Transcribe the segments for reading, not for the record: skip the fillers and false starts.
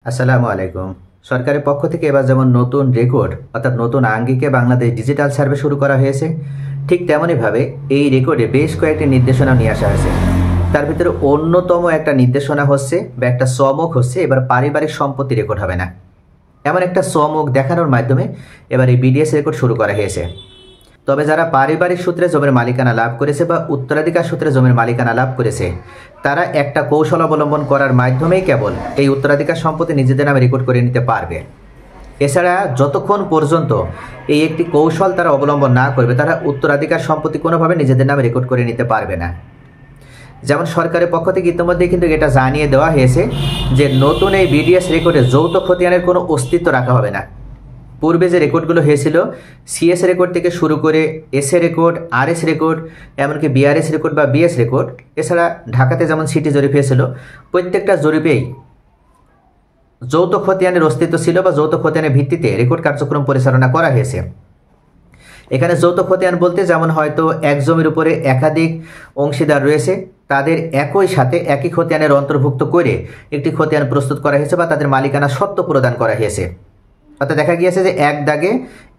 আসসালামু আলাইকুম। সরকারের পক্ষ থেকে এবার যেমন নতুন রেকর্ড অর্থাৎ নতুন আঙ্গিকে বাংলাদেশ ডিজিটাল সার্ভে শুরু করা হয়েছে, ঠিক তেমনইভাবে এই রেকর্ডে বেশ কয়েকটি নির্দেশনা নিয়ে আসা হয়েছে। তার ভিতরে অন্যতম একটা নির্দেশনা হচ্ছে বা একটা চমক হচ্ছে, এবার পারিবারিক সম্পত্তি রেকর্ড হবে না। এমন একটা চমক দেখানোর মাধ্যমে এবার এই বিডিএস রেকর্ড শুরু করা হয়েছে। তবে যারা পারিবারিক সূত্রে জমির মালিকানা লাভ করেছে বা উত্তরাধিকার সূত্রে জমির মালিকানা লাভ করেছে, তারা একটা কৌশল অবলম্বন করার মাধ্যমেই কেবল এই উত্তরাধিকার সম্পত্তি নিজেদের নামে রেকর্ড করে নিতে পারবে। এছাড়া যতক্ষণ পর্যন্ত এই একটি কৌশল তারা অবলম্বন না করবে, তারা উত্তরাধিকার সম্পত্তি কোনোভাবে নিজেদের নামে রেকর্ড করে নিতে পারবে না। যেমন সরকারের পক্ষ থেকে ইতিমধ্যে কিন্তু এটা জানিয়ে দেওয়া হয়েছে যে নতুন এই বিডিএস রেকর্ডে যৌথ খতিয়ানের কোনো অস্তিত্ব রাখা হবে না। পূর্বে যে রেকর্ডগুলো হয়েছিল, সিএস রেকর্ড থেকে শুরু করে এসএ রেকর্ড, আরএস রেকর্ড, এমনকি বিআরএস রেকর্ড বা বিএস রেকর্ড, এছাড়া ঢাকাতে যেমন সিটি জরিপ হয়েছিল, প্রত্যেকটা জরিপেই যৌথ খতিয়ানের অস্তিত্ব ছিল বা যৌথ খতিয়ানের ভিত্তিতে রেকর্ড কার্যক্রম পরিচালনা করা হয়েছে। এখানে যৌথ খতিয়ান বলতে যেমন হয়তো এক জমির উপরে একাধিক অংশীদার রয়েছে, তাদের একই সাথে একই খতিয়ানের অন্তর্ভুক্ত করে একটি খতিয়ান প্রস্তুত করা হয়েছে বা তাদের মালিকানা সত্ত্ব প্রদান করা হয়েছে। অর্থাৎ দেখা গিয়েছে যে এক দাগে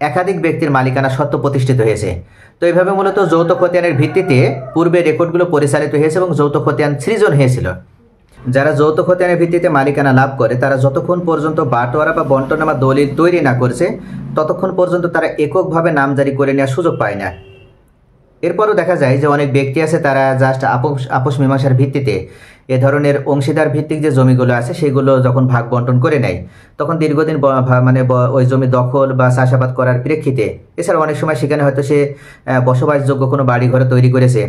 একাধিক ব্যক্তির মালিকানা সত্ত্ব প্রতিষ্ঠিত হয়েছে। তো এইভাবে মূলত যৌথ খতিয়ানের ভিত্তিতে পূর্বে রেকর্ডগুলো পরিচালিত হয়েছে এবং যৌথ খতিয়ান সৃজন হয়েছিল। যারা যৌথ খতিয়ানের ভিত্তিতে মালিকানা লাভ করে, তারা যতক্ষণ পর্যন্ত বাটোয়ারা বা বন্টনামা দলিল তৈরি না করছে, ততক্ষণ পর্যন্ত তারা এককভাবে নামজারি করে নেওয়ার সুযোগ পায় না। এরপরও দেখা যায় যে অনেক ব্যক্তি আছে, তারা জাস্ট আপোষ মীমাংসার ভিত্তিতে এ ধরনের অংশীদার ভিত্তিক যে জমিগুলো আছে সেগুলো যখন ভাগ বন্টন করে নেয়, তখন দীর্ঘদিন ওই জমি দখল বা চাষাবাদ করার প্রেক্ষিতে, এছাড়া অনেক সময় সেখানে হয়তো সে বসবাসযোগ্য কোনো বাড়ি ঘরে তৈরি করেছে।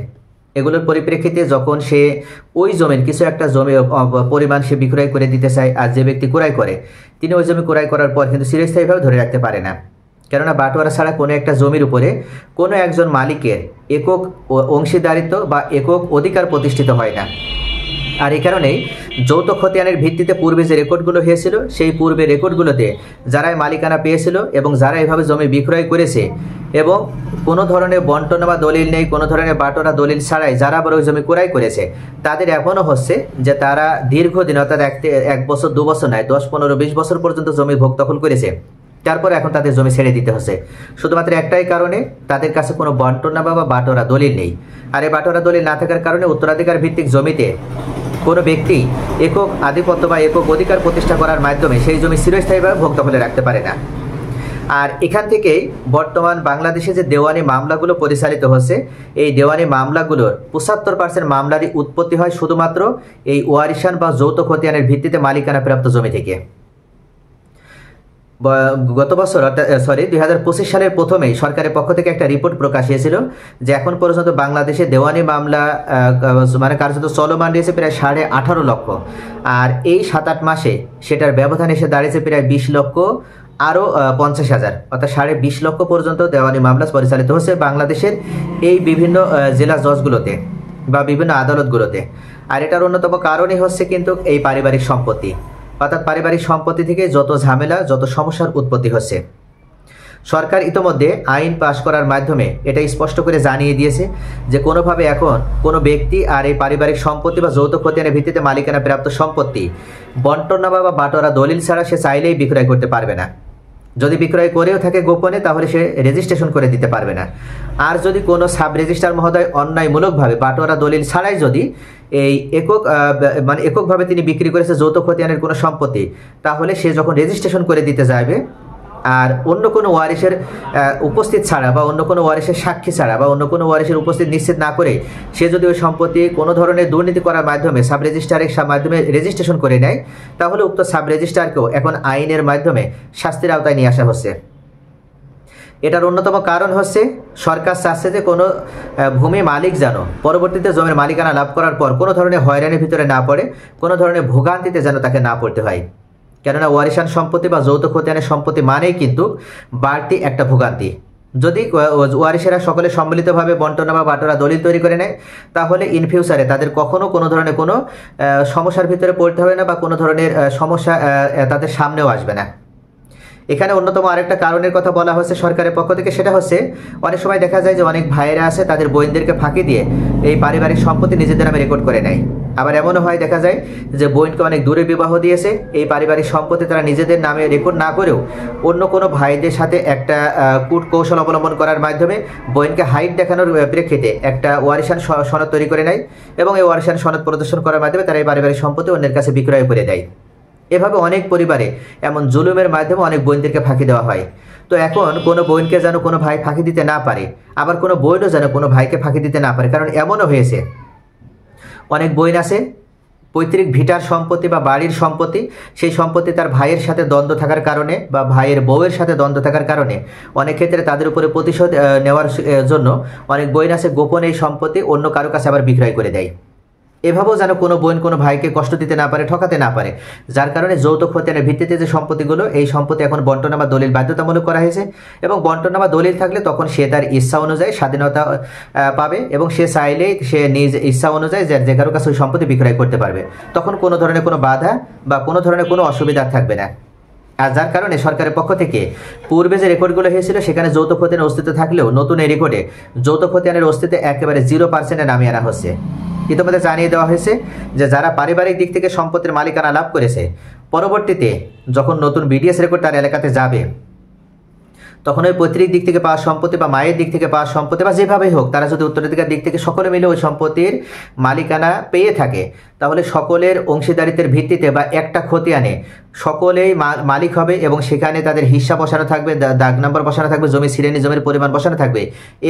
এগুলোর পরিপ্রেক্ষিতে যখন সে ওই জমির কিছু একটা জমি পরিমাণ সে বিক্রয় করে দিতে চায়, আর যে ব্যক্তি ক্রয় করে তিনি ওই জমি ক্রয় করার পর কিন্তু চিরস্থায়ীভাবে ধরে রাখতে পারে না। কেননা বাটোয়ারা ছাড়া কোনো একটা জমির উপরে কোনো একজন মালিকের একক অংশীদারিত্ব বা একক অধিকার প্রতিষ্ঠিত হয় না। আর এই কারণেই যৌথ খতিয়ানের ভিত্তিতে পূর্বে যে রেকর্ডগুলো হয়েছিল, সেই পূর্বে রেকর্ডগুলোতে যারাই মালিকানা পেয়েছিল এবং যারা এভাবে জমি বিক্রয় করেছে এবং কোনো ধরনের বন্টন বা দলিল নেই, কোনো ধরনের বাটোয়ারা দলিল ছাড়াই যারা আবার ওই জমি ক্রয় করেছে, তাদের এখনও হচ্ছে যে তারা দীর্ঘদিন অর্থাৎ 1 বছর 2 বছর নয়, 10, 15, 20 বছর পর্যন্ত জমি ভোগ দখল করেছে। তারপরে এখন তাদের জমি ছেড়ে দিতে হচ্ছে শুধুমাত্র একটাই কারণে, তাদের কাছে কোনো বন্টনামা বা বাটোয়ারা দলিল নেই। আর এই বাটোয়ারা দলিল না থাকার কারণে উত্তরাধিকার ভিত্তিক জমিতে কোনো ব্যক্তি একক আধিপত্য বা একক অধিকার প্রতিষ্ঠা করার মাধ্যমে সেই জমি চিরস্থায়ীভাবে ভোগ দখলে রাখতে পারে না। আর এখান থেকেই বর্তমান বাংলাদেশে যে দেওয়ানি মামলাগুলো পরিচালিত হচ্ছে, এই দেওয়ানি মামলাগুলোর 75% মামলারই উৎপত্তি হয় শুধুমাত্র এই ওয়ারিশান বা যৌথ খতিয়ানের ভিত্তিতে মালিকানা প্রাপ্ত জমি থেকে। গত বছর 2025 সালের প্রথমেই সরকারের পক্ষ থেকে একটা রিপোর্ট প্রকাশ হয়েছিল যে এখন পর্যন্ত বাংলাদেশে দেওয়ানি মামলা কার্যত চলমান রয়েছে প্রায় 18.5 লক্ষ। আর এই 7-8 মাসে সেটার ব্যবধান এসে দাঁড়িয়েছে প্রায় 20 লক্ষ, আরও 50,000, অর্থাৎ 20.5 লক্ষ পর্যন্ত দেওয়ানি মামলা পরিচালিত হচ্ছে বাংলাদেশের এই বিভিন্ন জেলা জজগুলোতে বা বিভিন্ন আদালতগুলোতে। আর এটার অন্যতম কারণই হচ্ছে কিন্তু এই পারিবারিক সম্পত্তি, অর্থাৎ পারিবারিক সম্পত্তি থেকে যত ঝামেলা, যত সমস্যার উৎপত্তি হচ্ছে। সরকার ইতোমধ্যে আইন পাশ করার মাধ্যমে এটা স্পষ্ট করে জানিয়ে দিয়েছে যে কোনোভাবে এখন কোনো ব্যক্তি আর এই পারিবারিক সম্পত্তি বা যৌথ খতিয়ানের ভিত্তিতে মালিকানা প্রাপ্ত সম্পত্তি বন্টনামা বা বাটোয়ারা দলিল ছাড়া সে চাইলেই বিক্রয় করতে পারবে না। যদি বিক্রয় করেও থাকে গোপনে, তাহলে সে রেজিস্ট্রেশন করে দিতে পারবে না। আর যদি কোনো সাব রেজিস্ট্রার মহোদয় অন্যায়মূলকভাবে বাটোয়ারা দলিল ছাড়াই যদি এই এককভাবে তিনি বিক্রি করেছে যৌথ খতিয়ানের কোনো সম্পত্তি, তাহলে সে যখন রেজিস্ট্রেশন করে দিতে যাবে আর অন্য কোনো ওয়ারিশের উপস্থিত ছাড়া বা অন্য কোনো ওয়ারিশের সাক্ষী ছাড়া বা অন্য কোনো ওয়ারিশের উপস্থিত নিশ্চিত না করে সে যদি ওই সম্পত্তি কোনো ধরনের দুর্নীতি করার মাধ্যমে সাব রেজিস্ট্রারের মাধ্যমে রেজিস্ট্রেশন করে নেয়, তাহলে উক্ত সাব রেজিস্ট্রারকেও এখন আইনের মাধ্যমে শাস্তির আওতায় নিয়ে আসা হচ্ছে। এটার অন্যতম কারণ হচ্ছে সরকার চাচ্ছে যে কোনো ভূমি মালিক যেন পরবর্তীতে জমির মালিকানা লাভ করার পর কোনো ধরনের হয়রানির ভিতরে না পড়ে, কোনো ধরনের ভোগান্তিতে যেন তাকে না পড়তে হয়। কেননা ওয়ারিশান সম্পত্তি বা যৌথ খতিয়ানের সম্পত্তি মানেই কিন্তু বাড়তি একটা ভোগান্তি। যদি ওয়ারিশেরা সকলে সম্মিলিতভাবে বন্টনা বা বাটোয়ারা দলিল তৈরি করে নেয়, তাহলে ইন ফিউচারে তাদের কখনো কোনো ধরনের কোনো সমস্যার ভিতরে পড়তে হবে না বা কোনো ধরনের সমস্যা তাদের সামনেও আসবে না। এখানে অন্যতম আরেকটা কারণের কথা বলা হচ্ছে সরকারের পক্ষ থেকে, সেটা হচ্ছে অনেক সময় দেখা যায় যে অনেক ভাইয়েরা আছে তাদের বোনদেরকে ফাঁকি দিয়ে এই পারিবারিক সম্পত্তি নিজেদের নামে রেকর্ড করে নেয়। আবার এমনও হয় দেখা যায় যে বোনকে অনেক দূরে বিবাহ দিয়েছে, এই পারিবারিক সম্পত্তি তারা নিজেদের নামে রেকর্ড না করেও অন্য কোনো ভাইদের সাথে একটা কূট কৌশল অবলম্বন করার মাধ্যমে বোনকে হাইট দেখানোর প্রেক্ষিতে একটা ওয়ারিশান সনদ তৈরি করে নেয় এবং এই ওয়ারিশান সনদ প্রদর্শন করার মাধ্যমে তারা এই পারিবারিক সম্পত্তি অন্যের কাছে বিক্রয় করে দেয়। এভাবে অনেক পরিবারে এমন জুলুমের মাধ্যমে অনেক বোনদেরকে ফাঁকি দেওয়া হয়। তো এখন কোনো বোনকে যেন কোনো ভাই ফাঁকি দিতে না পারে, আবার কোনো বোনও যেন কোনো ভাইকে ফাঁকি দিতে না পারে। কারণ এমনও হয়েছে অনেক বোন আছে পৈতৃক ভিটার সম্পত্তি বা বাড়ির সম্পত্তি, সেই সম্পত্তি তার ভাইয়ের সাথে দ্বন্দ্ব থাকার কারণে বা ভাইয়ের বউয়ের সাথে দ্বন্দ্ব থাকার কারণে অনেক ক্ষেত্রে তাদের উপরে প্রতিশোধ নেওয়ার জন্য অনেক বোন আছে গোপনে এই সম্পত্তি অন্য কারো কাছে আবার বিক্রয় করে দেয়। এভাবেও যেন কোনো বোন কোনো ভাইকে কষ্ট দিতে না পারে, ঠকাতে না পারে, যার কারণে যৌথ খতিয়ানের ভিত্তিতে যে সম্পত্তিগুলো, এই সম্পত্তি এখন বন্টনামা দলিল বাধ্যতামূলক করা হয়েছে এবং বন্টনামা দলিল থাকলে তখন সে তার ইচ্ছা অনুযায়ী স্বাধীনতা পাবে এবং সে চাইলেই সে নিজ ইচ্ছা অনুযায়ী যে কারো কাছে ওই সম্পত্তি বিক্রয় করতে পারবে। তখন কোনো ধরনের কোনো বাধা বা কোনো ধরনের কোনো অসুবিধা থাকবে না। আর যার কারণে সরকারের পক্ষ থেকে পূর্বে যে রেকর্ডগুলো হয়েছিল সেখানে যৌথ খতিয়ানের অস্তিত্ব থাকলেও নতুন এই রেকর্ডে যৌথ খতিয়ানের অস্তিত্ব একেবারে 0% নামিয়ে আনা হচ্ছে। ইতিমধ্যে জানিয়ে দেওয়া হয়েছে যে যারা পারিবারিক দিক থেকে সম্পত্তির মালিকানা লাভ করেছে, পরবর্তীতে যখন নতুন বিডিএস রেকর্ড তার এলাকাতে যাবে তখন ওই পৈতৃক দিক থেকে পাওয়া সম্পত্তি বা মায়ের দিক থেকে পাওয়া সম্পত্তি বা যেভাবেই হোক, তারা যদি উত্তরাধিকার দিক থেকে সকলে মিলে ওই সম্পত্তির মালিকানা পেয়ে থাকে, তাহলে সকলের অংশীদারিত্বের ভিত্তিতে বা একটা খতিয়ানে সকলেই মালিক হবে এবং সেখানে তাদের হিস্সা বসানো থাকবে, দাগ নাম্বার বসানো থাকবে, জমি শ্রেণী জমির পরিমাণ বসানো থাকবে।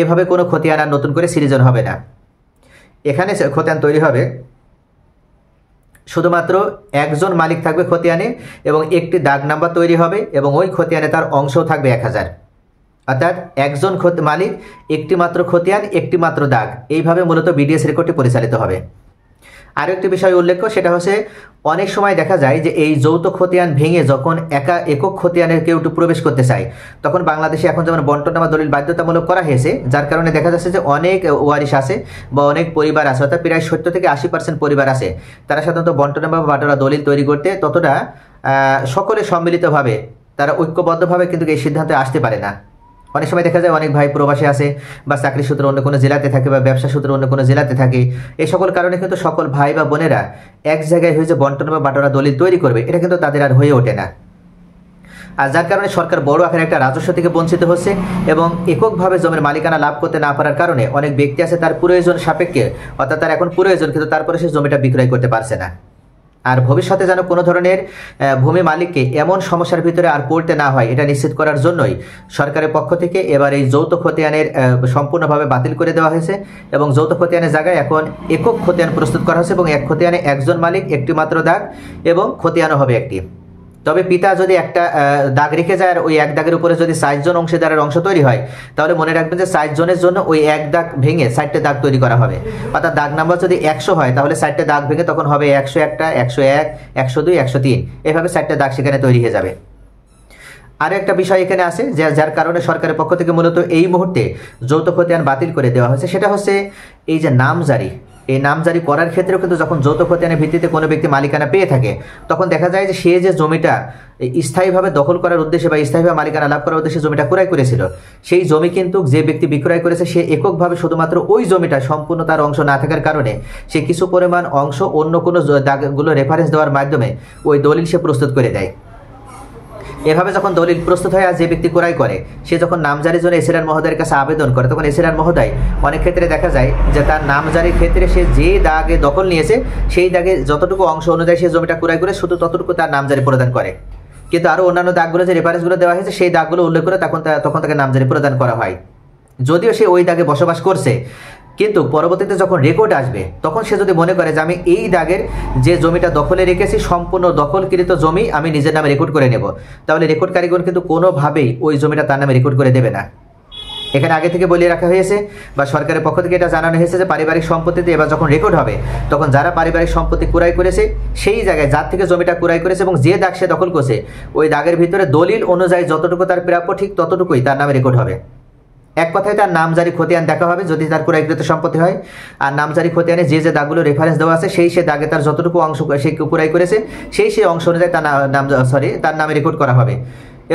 এভাবে কোনো খতিয়ান আর নতুন করে সৃজন হবে না। এখানে খতিয়ান তৈরি হবে শুধুমাত্র একজন মালিক থাকবে খতিয়ানে এবং একটি দাগ নাম্বার তৈরি হবে এবং ওই খতিয়ানে তার অংশও থাকবে 1000। অর্থাৎ একজন মালিক, একটি মাত্র খতিয়ান, একটি মাত্র দাগ। এইভাবে মূলত বিডিএস রেকর্ডটি পরিচালিত হবে। আরও একটি বিষয় উল্লেখ্য, সেটা হচ্ছে অনেক সময় দেখা যায় যে এই যৌথ খতিয়ান ভেঙে যখন একক খতিয়ানের কেউ একটু প্রবেশ করতে চায়, তখন বাংলাদেশে এখন যেমন বন্টনামা দলিল বাধ্যতামূলক করা হয়েছে, যার কারণে দেখা যাচ্ছে যে অনেক ওয়ারিশ আছে বা অনেক পরিবার আছে, অর্থাৎ প্রায় 70 থেকে 80% পরিবার আছে, তারা সাধারণত বন্টনামা বা বাটোয়ারা দলিল তৈরি করতে ততটা সকলে সম্মিলিতভাবে তারা ঐক্যবদ্ধভাবে কিন্তু এই সিদ্ধান্তে আসতে পারে না। অনেক সময় দেখা যায় অনেক ভাই প্রবাসে আছে বা চাকরি সূত্রে অন্য কোনো জেলাতে থাকে বা ব্যবসা সূত্রে অন্য কোনো জেলাতে থাকে। এই সকল কারণে কিন্তু সকল ভাই বা বোনেরা এক জায়গায় হয়ে যে বন্টন বা বাটোয়ারা দলিল তৈরি করবে, এটা কিন্তু তাদের আর হয়ে ওঠে না। আর যার কারণে সরকার বড় আকারে একটা রাজস্ব থেকে বঞ্চিত হচ্ছে এবং এককভাবে জমির মালিকানা লাভ করতে না পারার কারণে অনেক ব্যক্তি আছে তার প্রয়োজন সাপেক্ষে, অর্থাৎ তার এখন প্রয়োজন কিন্তু তারপরে সে জমিটা বিক্রয় করতে পারছে না। আর ভবিষ্যতে যেন কোনো ধরনের ভূমি মালিককে এমন সমস্যার ভিতরে আর পড়তে না হয়, এটা নিশ্চিত করার জন্যই সরকারের পক্ষ থেকে এবার এই যৌথ খতিয়ানের সম্পূর্ণভাবে বাতিল করে দেওয়া হয়েছে এবং যৌথ খতিয়ানের জায়গায় এখন একক খতিয়ান প্রস্তুত করা হয়েছে এবং এক খতিয়ানে একজন মালিক, একটি মাত্র দাগ এবং খতিয়ানও হবে একটি। তবে পিতা যদি একটা দাগ রেখে যায় আর ওই এক দাগের উপরে যদি 60 জন অংশীদারের অংশ তৈরি হয়, তাহলে মনে রাখবেন যে 60 জনের জন্য ওই এক দাগ ভেঙে 60টে দাগ তৈরি করা হবে। অর্থাৎ দাগ নাম্বার যদি 100 হয় তাহলে 60টে দাগ ভেঙে তখন হবে 101টা, 101, 102, 103, এভাবে 60টে দাগ সেখানে তৈরি হয়ে যাবে। আর একটা বিষয় এখানে আছে যার কারণে সরকারের পক্ষ থেকে মূলত এই মুহূর্তে যৌথ খতিয়ান বাতিল করে দেওয়া হয়েছে, সেটা হচ্ছে এই যে নামজারি। এই নামজারি করার ক্ষেত্রেও কিন্তু যখন যৌথ খতিয়ানের ভিত্তিতে কোনো ব্যক্তি মালিকানা পেয়ে থাকে, তখন দেখা যায় যে সে যে জমিটা স্থায়ীভাবে দখল করার উদ্দেশ্যে বা স্থায়ীভাবে মালিকানা লাভ করার উদ্দেশ্যে জমিটা ক্রয় করেছিল, সেই জমি কিন্তু যে ব্যক্তি বিক্রয় করেছে সে এককভাবে শুধুমাত্র ওই জমিটা সম্পূর্ণ তার অংশ না থাকার কারণে সে কিছু পরিমাণ অংশ অন্য কোনো দাগগুলো রেফারেন্স দেওয়ার মাধ্যমে ওই দলিল সে প্রস্তুত করে দেয়। এভাবে যখন দলিল প্রস্তুত হয় আর যে ব্যক্তি ক্রয় করে সে যখন নামজারির জন্য এসিরান মহোদয়ের কাছে আবেদন করে, তখন এসিরান মহোদয় অনেক ক্ষেত্রে দেখা যায় যে তার নামজারির ক্ষেত্রে সে যে দাগে দখল নিয়েছে সেই দাগে যতটুকু অংশ অনুযায়ী সে জমিটা ক্রয় করে শুধু ততটুকু তার নামজারি প্রদান করে, কিন্তু আরও অন্যান্য দাগগুলো যে রেফারেন্সগুলো দেওয়া হয়েছে সেই দাগগুলো উল্লেখ করে তখন তাকে নামজারি প্রদান করা হয়, যদিও সে ওই দাগে বসবাস করছে। কিন্তু পরবর্তীতে যখন রেকর্ড আসবে তখন সে যদি মনে করে যে আমি এই দাগের যে জমিটা দখলে রেখেছি সম্পূর্ণ দখলকৃত জমি আমি নিজের নামে রেকর্ড করে নেব, তাহলে রেকর্ড কারিগর কিন্তু কোনোভাবেই ওই জমিটা তার নামে রেকর্ড করে দেবে না। এখানে আগে থেকে বলে রাখা হয়েছে বা সরকারের পক্ষ থেকে এটা জানানো হয়েছে যে পারিবারিক সম্পত্তিতে এবার যখন রেকর্ড হবে তখন যারা পারিবারিক সম্পত্তি ক্রয় করেছে সেই জায়গায় যার থেকে জমিটা ক্রয় করেছে এবং যে দাগ সে দখল করছে ওই দাগের ভিতরে দলিল অনুযায়ী যতটুকু তার প্রাপ্য ঠিক ততটুকুই তার নামে রেকর্ড হবে। এক কথায় তার নামজারি খতিয়ান দেখা হবে যদি তার ক্রয়কৃত সম্পত্তি হয়, আর নামজারি খতিয়ানে যে দাগগুলো রেফারেন্স দেওয়া আছে সেই দাগে তার যতটুকু অংশ সে ক্রয় করেছে সেই অংশ অনুযায়ী তার নামে রেকর্ড করা হবে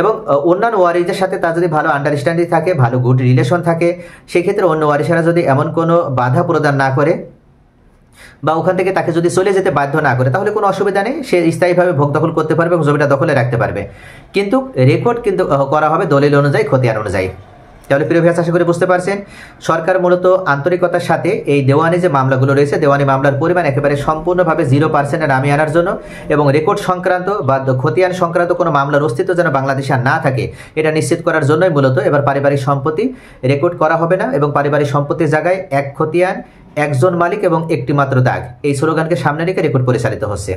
এবং অন্যান্য ওয়ারিসদের সাথে তার যদি ভালো আন্ডারস্ট্যান্ডিং থাকে, ভালো গুড রিলেশন থাকে, সেক্ষেত্রে অন্য ওয়ারিসেরা যদি এমন কোনো বাধা প্রদান না করে বা ওখান থেকে তাকে যদি চলে যেতে বাধ্য না করে, তাহলে কোনো অসুবিধা নেই, সে স্থায়ীভাবে ভোগ দখল করতে পারবে, জমিটা দখলে রাখতে পারবে। কিন্তু রেকর্ড কিন্তু করা হবে দলিল অনুযায়ী, খতিয়ান অনুযায়ী। তাহলে প্রিয় ভিউয়ার্স, আশা করি বুঝতে পারছেন সরকার মূলত আন্তরিকতার সাথে এই দেওয়ানি যে মামলাগুলো রয়েছে, দেওয়ানি মামলার পরিমাণ একেবারে সম্পূর্ণভাবে 0% নামিয়ে আনার জন্য এবং রেকর্ড সংক্রান্ত বা খতিয়ান সংক্রান্ত কোনো মামলার অস্তিত্ব যেন বাংলাদেশে আর না থাকে, এটা নিশ্চিত করার জন্যই মূলত এবার পারিবারিক সম্পত্তি রেকর্ড করা হবে না এবং পারিবারিক সম্পত্তির জায়গায় এক খতিয়ান, একজন মালিক এবং একটি মাত্র দাগ, এই স্লোগানকে সামনে রেখে রেকর্ড পরিচালিত হচ্ছে।